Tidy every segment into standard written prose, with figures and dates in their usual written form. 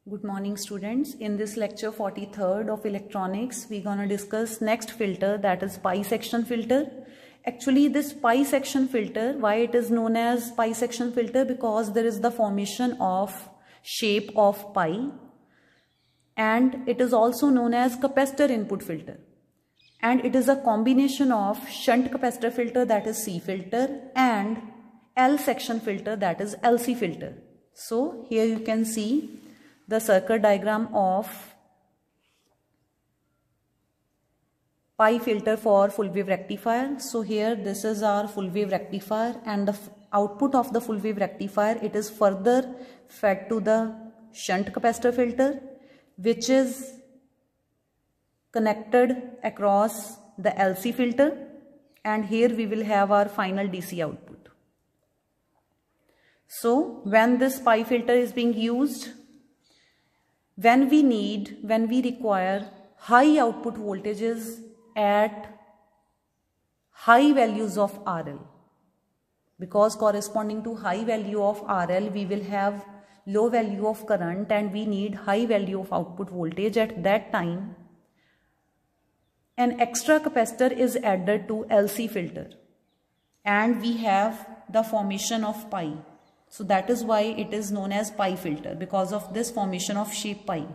Good morning students. In this lecture 43rd of electronics, we're going to discuss next filter, that is pi section filter. Actually this pi section filter, why it is known as pi section filter? Because there is the formation of shape of pi, and it is also known as capacitor input filter. And it is a combination of shunt capacitor filter, that is C filter, and L section filter, that is LC filter. So here you can see the circuit diagram of pi filter for full wave rectifier. So here this is our full wave rectifier, and the output of the full wave rectifier, it is further fed to the shunt capacitor filter, which is connected across the LC filter, and here we will have our final DC output. So when this pi filter is being used, when we require high output voltages at high values of RL, because corresponding to high value of RL we will have low value of current, and we need high value of output voltage. At that time, an extra capacitor is added to LC filter, and we have the formation of pi. So that is why it is known as pi filter, because of this formation of shape pi.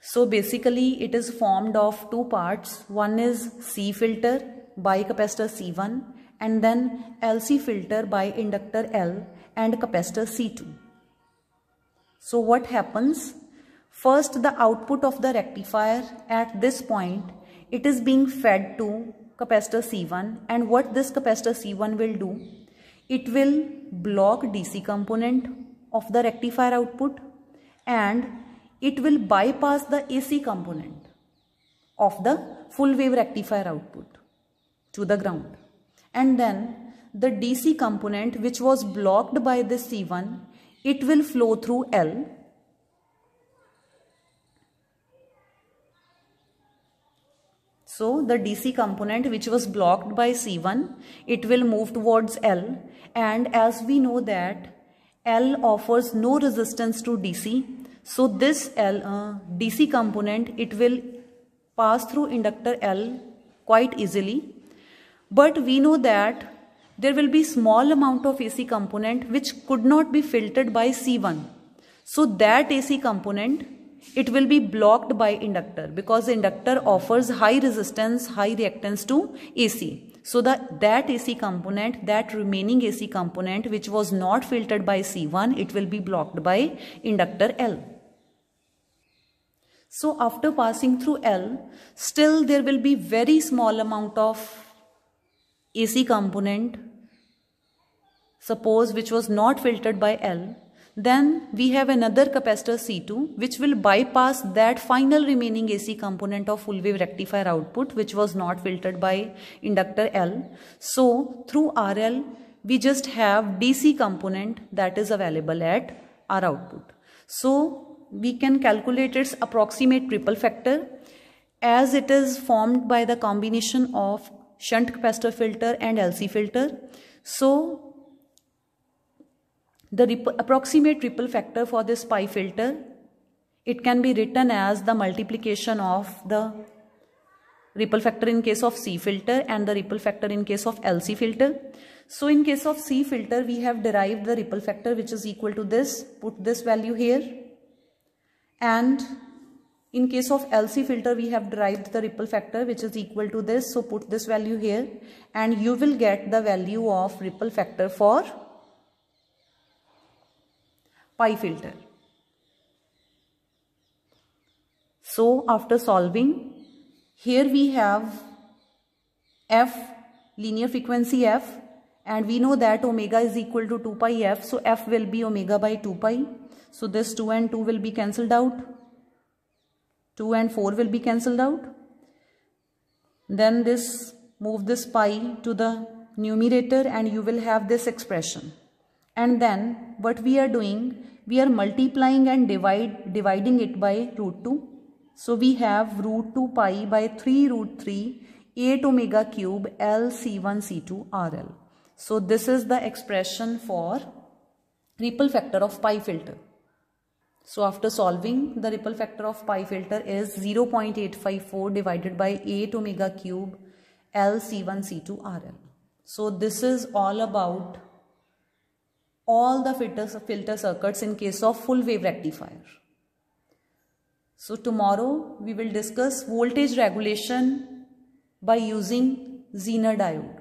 So basically it is formed of two parts. One is C filter by capacitor C1, and then LC filter by inductor L and capacitor C2. So what happens? First, the output of the rectifier at this point, it is being fed to capacitor C1, and what this capacitor C1 will do? It will block DC component of the rectifier output, and it will bypass the AC component of the full wave rectifier output to the ground. And then the DC component which was blocked by this C1, it will flow through L. So the DC component which was blocked by C1, it will move towards L, and as we know that L offers no resistance to DC, so this DC component, it will pass through inductor L quite easily. But we know that there will be small amount of AC component which could not be filtered by C1. So that AC component, it will be blocked by inductor, because inductor offers high resistance, high reactance to AC. So that AC component, that remaining AC component which was not filtered by C1, it will be blocked by inductor L. So after passing through L, still there will be very small amount of AC component, suppose which was not filtered by L. Then we have another capacitor C2 which will bypass that final remaining AC component of full wave rectifier output which was not filtered by inductor L. So through RL we just have DC component that is available at our output. So we can calculate its approximate ripple factor, as it is formed by the combination of shunt capacitor filter and LC filter. So the approximate ripple factor for this pi filter, it can be written as the multiplication of the ripple factor in case of C filter and the ripple factor in case of LC filter. So in case of C filter, we have derived the ripple factor which is equal to this, put this value here. And in case of LC filter, we have derived the ripple factor which is equal to this, so put this value here, and you will get the value of ripple factor for pi filter. So after solving, here we have f, linear frequency f, and we know that omega is equal to 2 pi f, so f will be omega by 2 pi. So this 2 and 2 will be cancelled out, 2 and 4 will be cancelled out. Then this, move this pi to the numerator and you will have this expression. And then what we are doing, we are multiplying and dividing it by root 2. So we have root 2 pi by 3 root 3 8 omega cube L C1 C2 RL. So this is the expression for ripple factor of pi filter. So after solving, the ripple factor of pi filter is 0.854 divided by 8 omega cube L C1 C2 RL. So this is all about all the filter circuits in case of full wave rectifier. So tomorrow we will discuss voltage regulation by using Zener diode.